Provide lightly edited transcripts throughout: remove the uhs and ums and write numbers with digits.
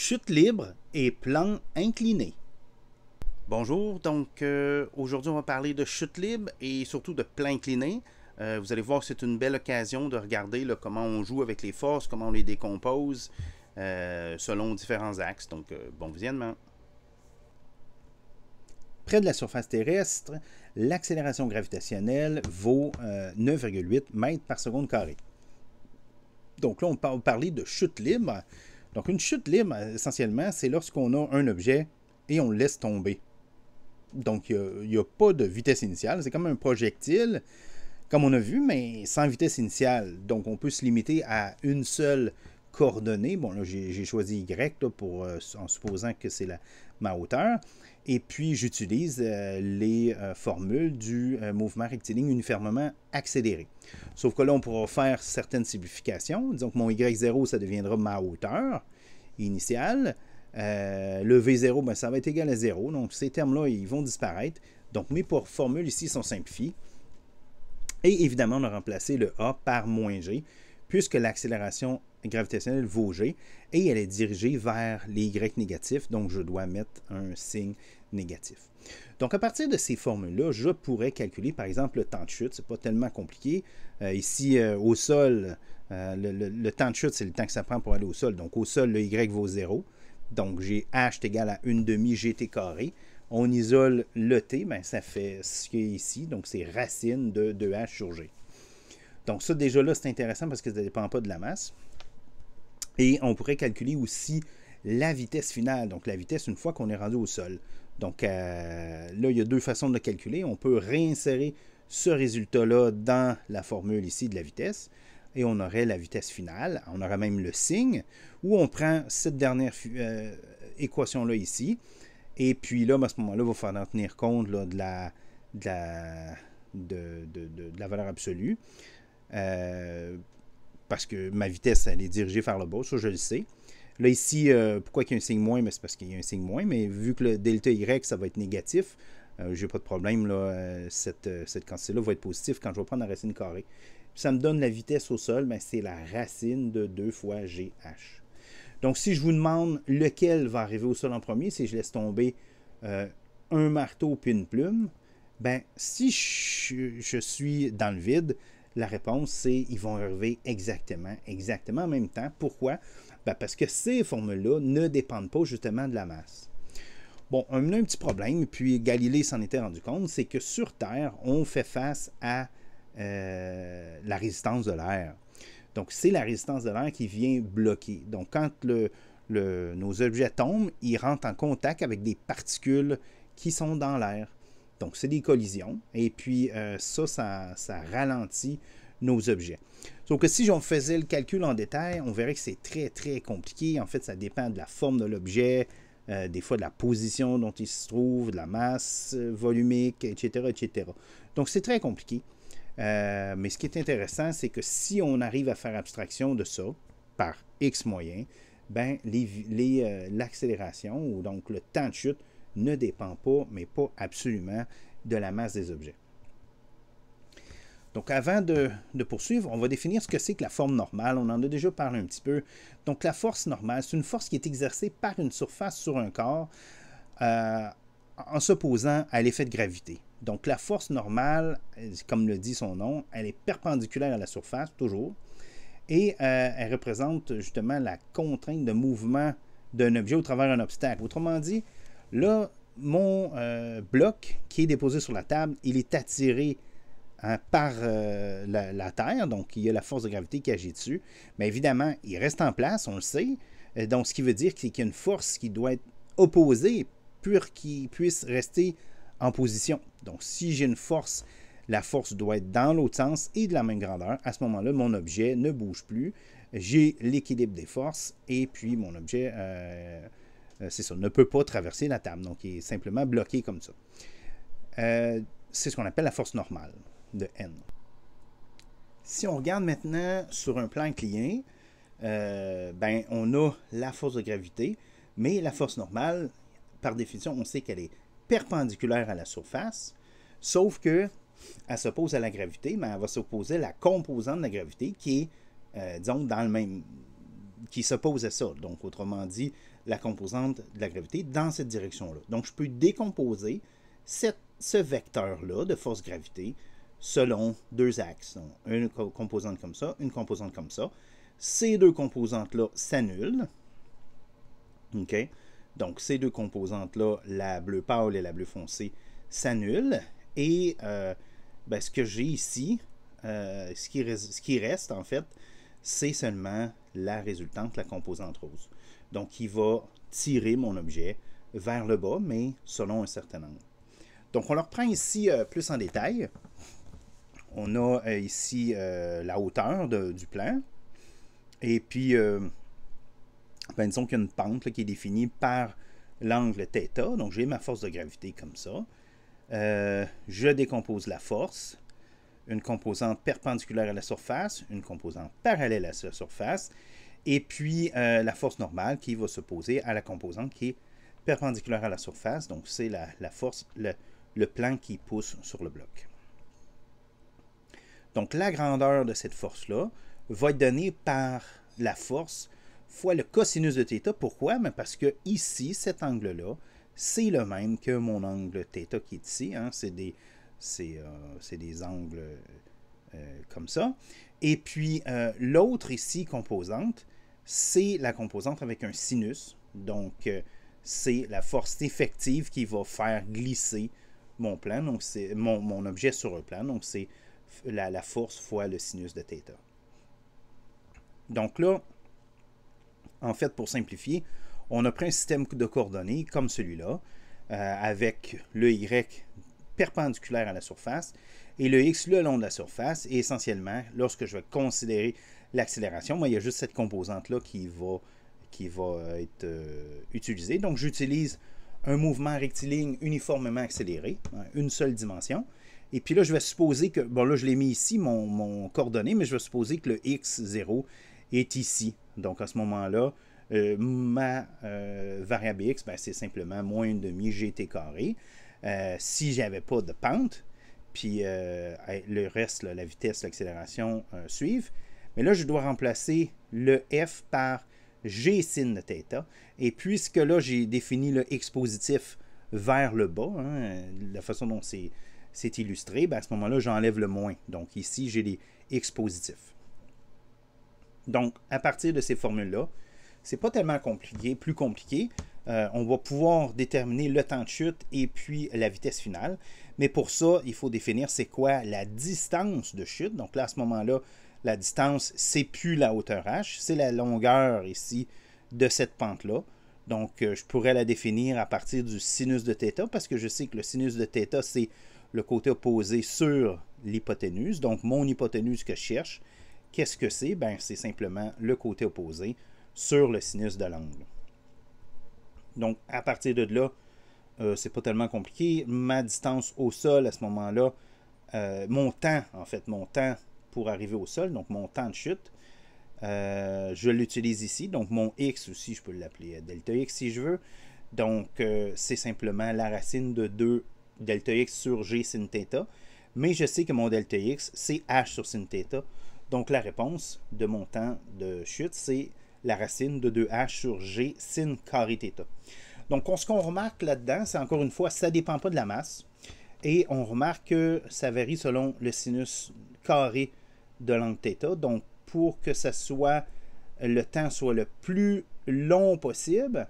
chute libre et plan incliné. Bonjour, donc aujourd'hui on va parler de chute libre et surtout de plan incliné. Vous allez voir que c'est une belle occasion de regarder là, comment on joue avec les forces, comment on les décompose selon différents axes. Donc bon visionnement. Près de la surface terrestre, l'accélération gravitationnelle vaut 9,8 mètres par seconde carrée. Donc là, on va parler de chute libre. Donc une chute libre, essentiellement, c'est lorsqu'on a un objet et on le laisse tomber. Donc il n'y a pas de vitesse initiale. C'est comme un projectile, comme on a vu, mais sans vitesse initiale. Donc on peut se limiter à une seule coordonnée. Bon, là, j'ai choisi Y là, en supposant que c'est ma hauteur. Et puis, j'utilise les formules du mouvement rectiligne uniformément accéléré. Sauf que là, on pourra faire certaines simplifications. Disons que mon Y0, ça deviendra ma hauteur initiale. Le V0, ben, ça va être égal à 0. Donc, ces termes-là, ils vont disparaître. Donc, mes formules ici sont simplifiées. Et évidemment, on a remplacé le A par moins G, puisque l'accélération gravitationnelle vaut G, et elle est dirigée vers les Y négatifs, donc je dois mettre un signe négatif. Donc à partir de ces formules-là, je pourrais calculer par exemple le temps de chute, c'est pas tellement compliqué. Ici au sol, le temps de chute, c'est le temps que ça prend pour aller au sol, donc au sol, le Y vaut 0, donc j'ai H est égal à 1/2 GT carré. On isole le T, ben, ça fait ce qui est ici, donc c'est racine de 2H sur G. Donc ça, déjà là, c'est intéressant parce que ça ne dépend pas de la masse. Et on pourrait calculer aussi la vitesse finale, donc la vitesse une fois qu'on est rendu au sol. Donc là, il y a deux façons de le calculer. On peut réinsérer ce résultat-là dans la formule ici de la vitesse, et on aurait la vitesse finale. On aurait même le signe, où on prend cette dernière équation-là ici, et puis là, à ce moment-là, il va falloir tenir compte là, de la valeur absolue. Parce que ma vitesse, elle est dirigée vers le bas, ça je le sais. Là ici, pourquoi il y a un signe moins? C'est parce qu'il y a un signe moins, mais vu que le delta Y, ça va être négatif, j'ai pas de problème, là, cette quantité-là va être positive quand je vais prendre la racine carrée. Puis ça me donne la vitesse au sol, ben, c'est la racine de 2 fois GH. Donc si je vous demande lequel va arriver au sol en premier, si je laisse tomber un marteau puis une plume, ben, si je suis dans le vide, la réponse, c'est ils vont arriver exactement en même temps. Pourquoi? Ben parce que ces formules-là ne dépendent pas justement de la masse. Bon, on a un petit problème, puis Galilée s'en était rendu compte, c'est que sur Terre, on fait face à la résistance de l'air. Donc, c'est la résistance de l'air qui vient bloquer. Donc, quand nos objets tombent, ils rentrent en contact avec des particules qui sont dans l'air. Donc, c'est des collisions. Et puis, ça ralentit nos objets. Sauf que si on faisait le calcul en détail, on verrait que c'est très, très compliqué. En fait, ça dépend de la forme de l'objet, des fois de la position dont il se trouve, de la masse volumique, etc., etc. Donc, c'est très compliqué. Mais ce qui est intéressant, c'est que si on arrive à faire abstraction de ça, par X moyens, ben, l'accélération, ou donc le temps de chute, ne dépend pas, mais pas absolument, de la masse des objets. Donc, avant de poursuivre, on va définir ce que c'est que la forme normale. On en a déjà parlé un petit peu. Donc, la force normale, c'est une force qui est exercée par une surface sur un corps en s'opposant à l'effet de gravité. Donc, la force normale, comme le dit son nom, elle est perpendiculaire à la surface, toujours, et elle représente justement la contrainte de mouvement d'un objet au travers d'un obstacle. Autrement dit, là, mon bloc qui est déposé sur la table, il est attiré par la Terre, donc il y a la force de gravité qui agit dessus. Mais évidemment, il reste en place, on le sait. Donc, ce qui veut dire qu'il y a une force qui doit être opposée pour qu'il puisse rester en position. Donc, si j'ai une force, la force doit être dans l'autre sens et de la même grandeur. À ce moment-là, mon objet ne bouge plus. J'ai l'équilibre des forces et puis mon objet, c'est ça, ne peut pas traverser la table. Donc, il est simplement bloqué comme ça. C'est ce qu'on appelle la force normale de N. Si on regarde maintenant sur un plan incliné, ben, on a la force de gravité, mais la force normale, par définition, on sait qu'elle est perpendiculaire à la surface, sauf que elle s'oppose à la gravité, mais elle va s'opposer à la composante de la gravité qui est, disons, dans le même, qui s'oppose à ça. Donc, autrement dit, la composante de la gravité dans cette direction-là. Donc, je peux décomposer ce vecteur-là de force-gravité selon deux axes. Donc, une composante comme ça, une composante comme ça. Ces deux composantes-là s'annulent. OK? Donc, ces deux composantes-là, la bleue pâle et la bleue foncée, s'annulent. Et ben, ce que j'ai ici, ce qui reste, en fait, c'est seulement la résultante, la composante rose. Donc, il va tirer mon objet vers le bas, mais selon un certain angle. Donc, on le reprend ici plus en détail. On a ici la hauteur du plan. Et puis, ben, disons qu'il y a une pente là, qui est définie par l'angle θ. Donc, j'ai ma force de gravité comme ça. Je décompose la force. Une composante perpendiculaire à la surface, une composante parallèle à la surface, et puis la force normale qui va s'opposer à la composante qui est perpendiculaire à la surface. Donc, c'est la force, le plan qui pousse sur le bloc. Donc, la grandeur de cette force-là va être donnée par la force fois le cosinus de θ. Pourquoi? Mais parce que ici, cet angle-là, c'est le même que mon angle θ qui est ici. Hein? C'est des angles comme ça. Et puis, l'autre ici, composante, c'est la composante avec un sinus. Donc, c'est la force effective qui va faire glisser mon plan, donc c'est mon objet sur un plan. Donc, c'est la force fois le sinus de θ. Donc là, en fait, pour simplifier, on a pris un système de coordonnées comme celui-là, avec le Y perpendiculaire à la surface et le X le long de la surface. Et essentiellement, lorsque je vais considérer l'accélération, il y a juste cette composante-là qui va être utilisée. Donc, j'utilise un mouvement rectiligne uniformément accéléré, une seule dimension. Et puis là, je vais supposer que, bon là, je l'ai mis ici, mon coordonnée, mais je vais supposer que le x0 est ici. Donc, à ce moment-là, ma variable x, ben, c'est simplement moins 1/2 gt carré. Si je n'avais pas de pente, puis le reste, là, la vitesse, l'accélération suivent, mais là, je dois remplacer le f par g sin de θ. Et puisque là, j'ai défini le x positif vers le bas, hein, la façon dont c'est illustré, ben à ce moment-là, j'enlève le moins. Donc ici, j'ai les x positifs. Donc, à partir de ces formules-là, c'est pas tellement compliqué, plus compliqué. On va pouvoir déterminer le temps de chute et puis la vitesse finale. Mais pour ça, il faut définir c'est quoi la distance de chute. Donc là, à ce moment-là, la distance, c'est plus la hauteur h, c'est la longueur ici de cette pente-là. Donc, je pourrais la définir à partir du sinus de θ parce que je sais que le sinus de θ, c'est le côté opposé sur l'hypoténuse. Donc, mon hypoténuse que je cherche, qu'est-ce que c'est? Ben, c'est simplement le côté opposé sur le sinus de l'angle. Donc, à partir de là, c'est pas tellement compliqué. Ma distance au sol, à ce moment-là, mon temps pour arriver au sol, donc mon temps de chute, je l'utilise ici. Donc, mon x aussi, je peux l'appeler delta x si je veux. Donc, c'est simplement la racine de 2 delta x sur g sin θ. Mais je sais que mon delta x, c'est h sur sin θ. Donc, la réponse de mon temps de chute, c'est la racine de 2h sur g sin carré θ. Donc, ce qu'on remarque là-dedans, c'est encore une fois, ça ne dépend pas de la masse. Et on remarque que ça varie selon le sinus carré de l'angle θ. Donc, pour que le temps soit le plus long possible,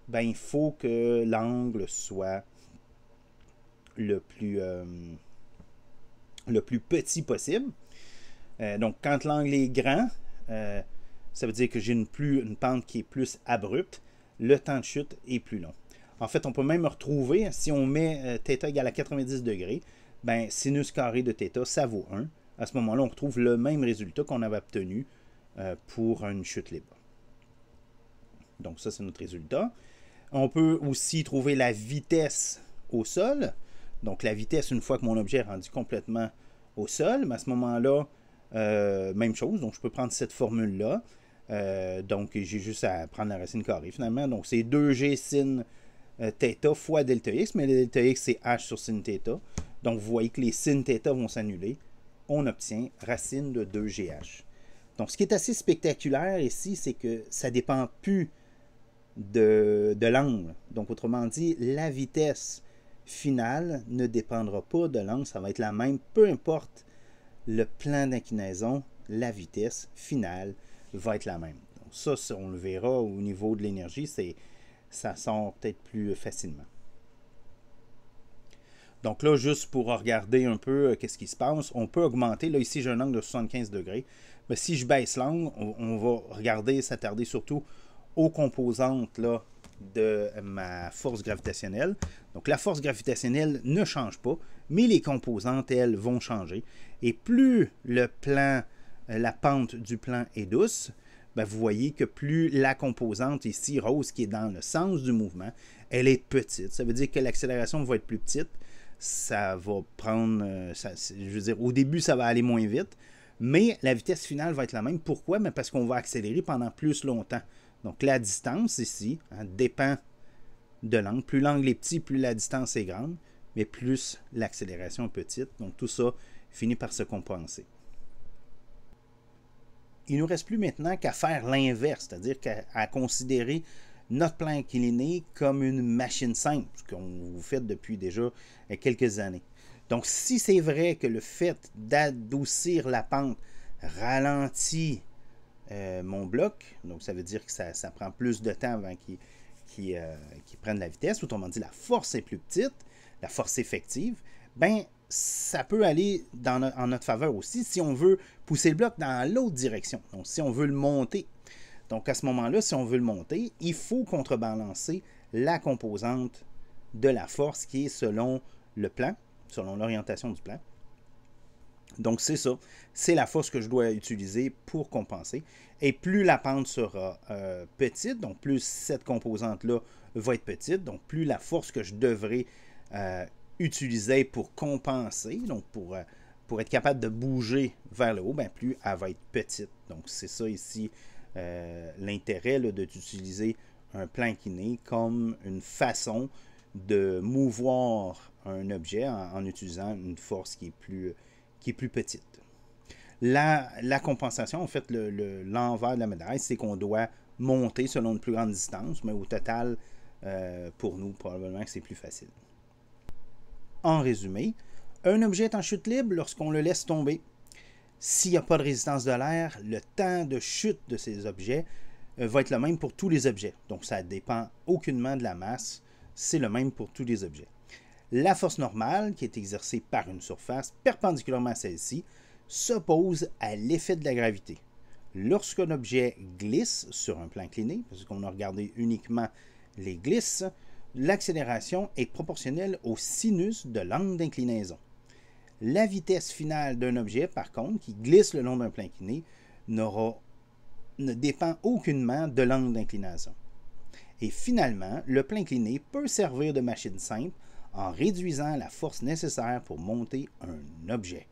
ben, il faut que l'angle soit le plus petit possible. Donc, quand l'angle est grand, ça veut dire que j'ai une pente qui est plus abrupte. Le temps de chute est plus long. En fait, on peut même retrouver, si on met θ égale à 90 degrés, ben, sinus carré de θ, ça vaut 1. À ce moment-là, on retrouve le même résultat qu'on avait obtenu pour une chute libre. Donc, ça, c'est notre résultat. On peut aussi trouver la vitesse au sol. Donc, la vitesse, une fois que mon objet est rendu complètement au sol, mais à ce moment-là, même chose. Donc, je peux prendre cette formule-là. Donc, j'ai juste à prendre la racine carrée, finalement. Donc, c'est 2g sin θ fois delta x, mais le delta x, c'est h sur sin θ. Donc, vous voyez que les sin θ vont s'annuler. On obtient racine de 2gh. Donc, ce qui est assez spectaculaire ici, c'est que ça ne dépend plus de l'angle. Donc, autrement dit, la vitesse finale ne dépendra pas de l'angle, ça va être la même, peu importe le plan d'inclinaison, la vitesse finale va être la même. Donc ça, on le verra au niveau de l'énergie, ça sort peut-être plus facilement. Donc là, juste pour regarder un peu qu'est-ce qui se passe, on peut augmenter. Là, ici, j'ai un angle de 75 degrés. Mais si je baisse l'angle, on va regarder, s'attarder surtout aux composantes là, de ma force gravitationnelle. Donc la force gravitationnelle ne change pas, mais les composantes, elles, vont changer. Et plus le plan, la pente du plan est douce, ben vous voyez que plus la composante ici, rose, qui est dans le sens du mouvement, elle est petite. Ça veut dire que l'accélération va être plus petite. Ça va prendre, je veux dire, au début, ça va aller moins vite, mais la vitesse finale va être la même. Pourquoi? Ben parce qu'on va accélérer pendant plus longtemps. Donc, la distance ici dépend de l'angle. Plus l'angle est petit, plus la distance est grande, mais plus l'accélération est petite. Donc, tout ça finit par se compenser. Il ne nous reste plus maintenant qu'à faire l'inverse, c'est-à-dire qu'à considérer notre plan incliné comme une machine simple, ce qu'on fait depuis déjà quelques années. Donc, si c'est vrai que le fait d'adoucir la pente ralentit mon bloc, donc ça veut dire que ça prend plus de temps avant qu'il prenne la vitesse, autrement dit, la force est plus petite, la force effective, ben ça peut aller en notre faveur aussi si on veut pousser le bloc dans l'autre direction, donc si on veut le monter. Donc à ce moment-là, si on veut le monter, il faut contrebalancer la composante de la force qui est selon le plan, selon l'orientation du plan. Donc c'est ça, c'est la force que je dois utiliser pour compenser. Et plus la pente sera petite, donc plus cette composante-là va être petite, donc plus la force que je devrais utiliser pour compenser, donc pour être capable de bouger vers le haut, ben plus elle va être petite. Donc c'est ça ici l'intérêt d'utiliser un plan incliné comme une façon de mouvoir un objet en utilisant une force qui est plus petite. La compensation, en fait, l'envers de la médaille, c'est qu'on doit monter selon une plus grande distance, mais au total, pour nous, probablement que c'est plus facile. En résumé, un objet est en chute libre lorsqu'on le laisse tomber. S'il n'y a pas de résistance de l'air, le temps de chute de ces objets va être le même pour tous les objets. Donc, ça ne dépend aucunement de la masse. C'est le même pour tous les objets. La force normale, qui est exercée par une surface perpendiculairement à celle-ci, s'oppose à l'effet de la gravité. Lorsqu'un objet glisse sur un plan incliné, parce qu'on a regardé uniquement les glisses, l'accélération est proportionnelle au sinus de l'angle d'inclinaison. La vitesse finale d'un objet, par contre, qui glisse le long d'un plan incliné, ne dépend aucunement de l'angle d'inclinaison. Et finalement, le plan incliné peut servir de machine simple en réduisant la force nécessaire pour monter un objet.